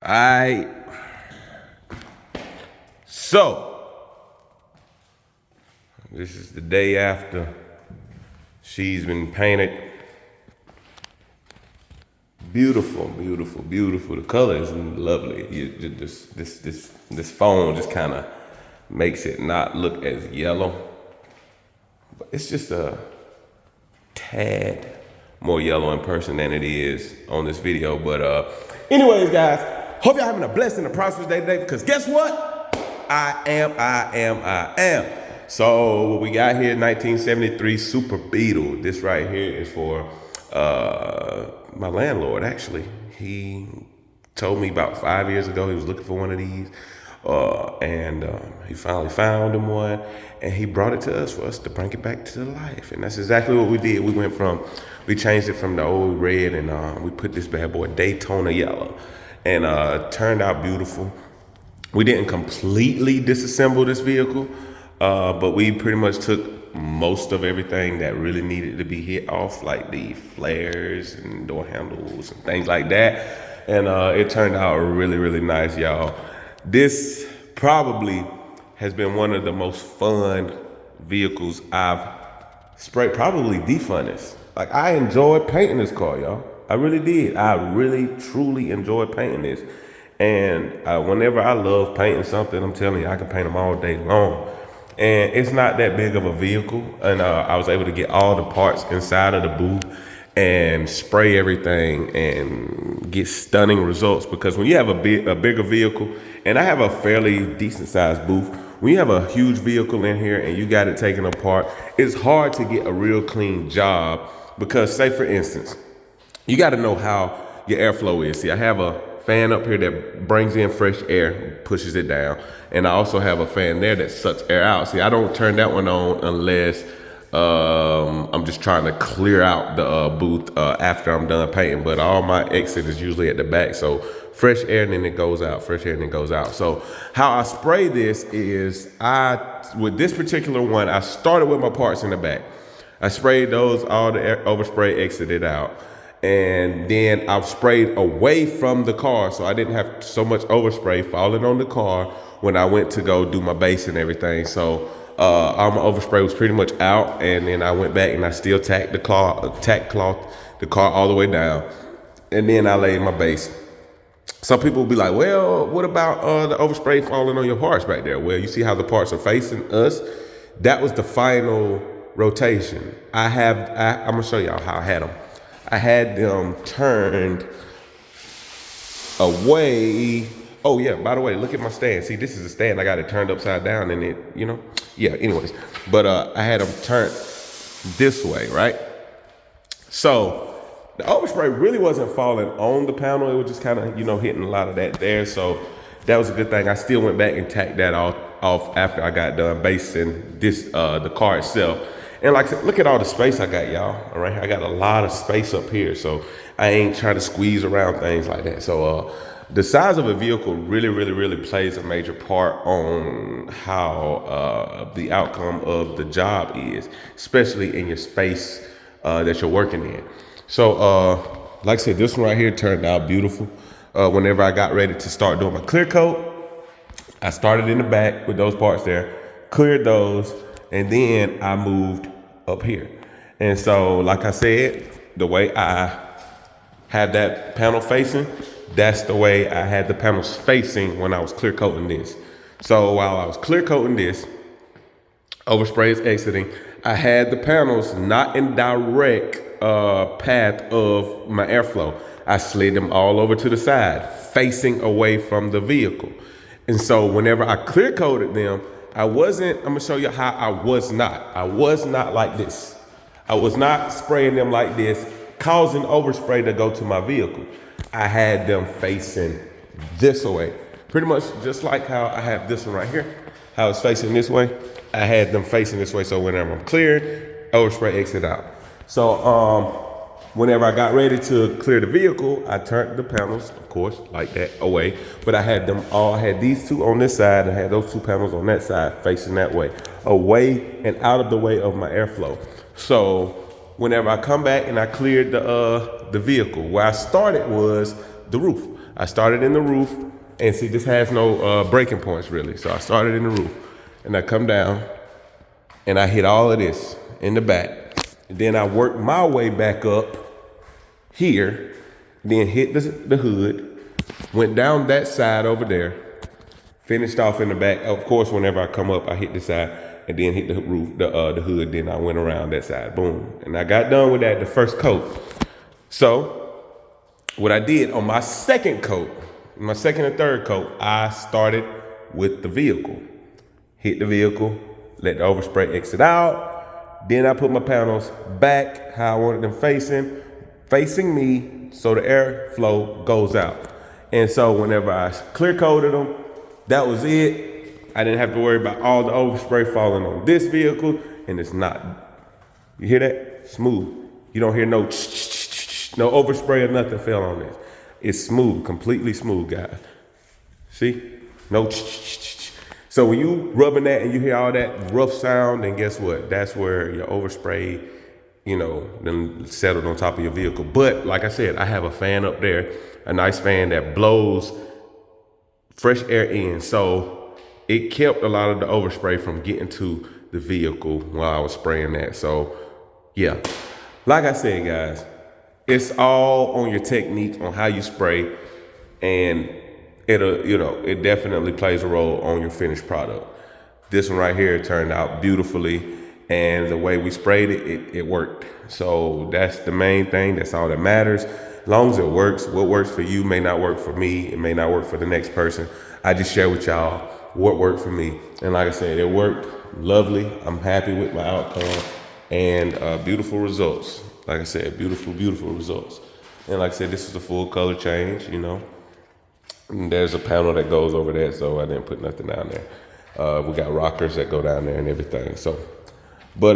Alright. So, this is the day after she's been painted. Beautiful, beautiful, beautiful. The color is lovely. This phone just kind of makes it not look as yellow. But it's just a tad more yellow in person than it is on this video. But anyways, guys, hope y'all having a blessed and a prosperous day today, because guess what? I am. So what we got here, 1973 Super Beetle. This right here is for my landlord, actually. He told me about 5 years ago he was looking for one of these. And he finally found him one, and he brought it to us for us to bring it back to life. And that's exactly what we did. We changed it from the old red, and we put this bad boy Daytona yellow, and turned out beautiful. We didn't completely disassemble this vehicle, but we pretty much took most of everything that really needed to be hit off, like the flares and door handles and things like that. And it turned out really, really nice, y'all. This probably has been one of the most fun vehicles I've sprayed, probably the funnest. Like, I enjoyed painting this car, y'all. I really did. I really, truly enjoyed painting this. And whenever I love painting something, I'm telling you, I can paint them all day long. And it's not that big of a vehicle. And I was able to get all the parts inside of the booth and spray everything and get stunning results. Because when you have a bigger vehicle, and I have a fairly decent sized booth, when you have a huge vehicle in here and you got it taken apart, it's hard to get a real clean job. Because say for instance, you got to know how your airflow is. See, I have a fan up here that brings in fresh air, pushes it down. And I also have a fan there that sucks air out. See, I don't turn that one on unless I'm just trying to clear out the booth after I'm done painting. But all my exit is usually at the back. So fresh air and then it goes out, fresh air and then it goes out. So how I spray this is with this particular one, I started with my parts in the back. I sprayed those, all the air, overspray exited out. And then I've sprayed away from the car, so I didn't have so much overspray falling on the car when I went to go do my base and everything. So all my overspray was pretty much out, and then I went back and I still tacked the car all the way down, and then I laid my base. Some people will be like, well, what about the overspray falling on your parts back there? Well, you see how the parts are facing us? That was the final rotation. I'm gonna show y'all how I had them. I had them turned away. Oh yeah, by the way, look at my stand. See, this is a stand. I got it turned upside down and it, yeah, anyways. But I had them turned this way, right? So the overspray really wasn't falling on the panel. It was just kind of, hitting a lot of that there. So that was a good thing. I still went back and tacked that off after I got done basing this, the car itself. And like I said, look at all the space I got, y'all. All right, I got a lot of space up here, so I ain't trying to squeeze around things like that. So the size of a vehicle really, really, really plays a major part on how the outcome of the job is, especially in your space that you're working in. So like I said, this one right here turned out beautiful. Whenever I got ready to start doing my clear coat, I started in the back with those parts there, cleared those, and then I moved up here. And so, like I said, the way I had that panel facing, that's the way I had the panels facing when I was clear coating this. So while I was clear coating this, overspray is exiting, I had the panels not in direct path of my airflow. I slid them all over to the side, facing away from the vehicle. And so whenever I clear coated them, I'm gonna show you how I was not like this. I was not spraying them like this, causing overspray to go to my vehicle. I had them facing this way. Pretty much just like how I have this one right here, how it's facing this way. I had them facing this way, so whenever I'm cleared, overspray exit out. So whenever I got ready to clear the vehicle, I turned the panels, of course, like that, away. But I had these two on this side, and I had those two panels on that side, facing that way, away and out of the way of my airflow. So whenever I come back and I cleared the vehicle, where I started was the roof. I started in the roof, and see, this has no breaking points really. So I started in the roof, and I come down, and I hit all of this in the back. And then I worked my way back up here, then hit the hood, went down that side over there, finished off in the back. Of course, whenever I come up, I hit the side and then hit the roof, the hood. Then I went around that side, boom. And I got done with that, the first coat. So what I did on my second coat, my second and third coat, I started with the vehicle. Hit the vehicle, let the overspray exit out. Then I put my panels back how I wanted them facing me, so the airflow goes out. And so whenever I clear coated them, that was it. I didn't have to worry about all the overspray falling on this vehicle, and it's not. You hear that? Smooth. You don't hear no no overspray or nothing fell on this. It's smooth, completely smooth, guys. See? No. So when you rubbing that and you hear all that rough sound, then guess what? That's where your overspray, then settled on top of your vehicle. But like I said, I have a fan up there, a nice fan that blows fresh air in. So it kept a lot of the overspray from getting to the vehicle while I was spraying that. So yeah, like I said, guys, it's all on your technique on how you spray, and it definitely plays a role on your finished product. This one right here turned out beautifully, and the way we sprayed it worked. So that's the main thing. That's all that matters. As long as it works, what works for you may not work for me. It may not work for the next person. I just share with y'all what worked for me. And like I said, it worked lovely. I'm happy with my outcome, and beautiful results. Like I said, beautiful, beautiful results. And like I said, this is a full color change, And there's a panel that goes over that, so I didn't put nothing down there. We got rockers that go down there and everything. So, but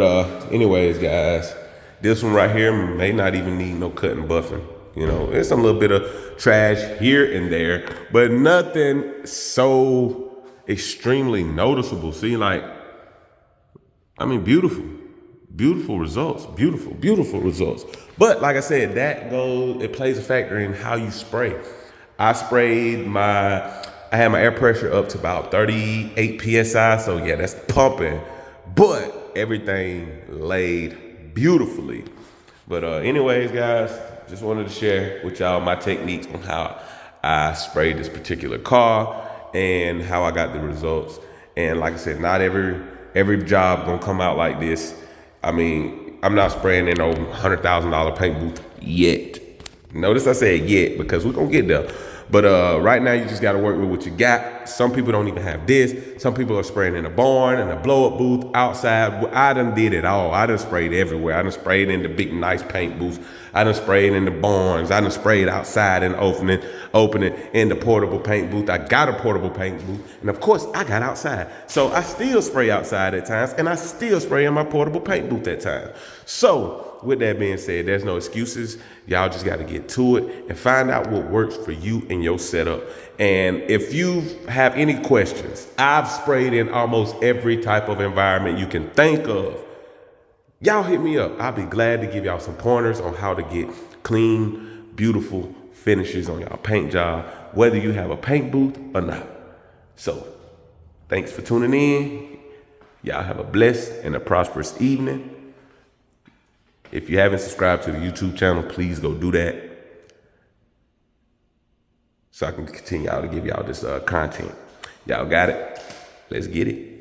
anyways, guys, this one right here may not even need no cut and buffing. There's some little bit of trash here and there, but nothing so extremely noticeable. See, beautiful results, beautiful results. But like I said, it plays a factor in how you spray. I had my air pressure up to about 38 PSI. So yeah, that's pumping, but everything laid beautifully. But anyways, guys, just wanted to share with y'all my techniques on how I sprayed this particular car and how I got the results. And like I said, not every job gonna come out like this. I mean, I'm not spraying in no $100,000 paint booth yet. Notice I said yet, because we're gonna get there. But right now, you just got to work with what you got. Some people don't even have this. Some people are spraying in a barn, in a blow-up booth, outside. I done did it all. I done sprayed everywhere. I done sprayed in the big, nice paint booths. I done sprayed in the barns. I done sprayed outside and opening in the portable paint booth. I got a portable paint booth. And of course, I got outside. So I still spray outside at times, and I still spray in my portable paint booth at times. So with that being said, there's no excuses. Y'all just got to get to it and find out what works for you and your setup. And if you have any questions, I've sprayed in almost every type of environment you can think of. Y'all hit me up. I'll be glad to give y'all some pointers on how to get clean, beautiful finishes on y'all paint job, whether you have a paint booth or not. So thanks for tuning in. Y'all have a blessed and a prosperous evening. If you haven't subscribed to the YouTube channel, please go do that, so I can continue to give y'all this content. Y'all got it? Let's get it.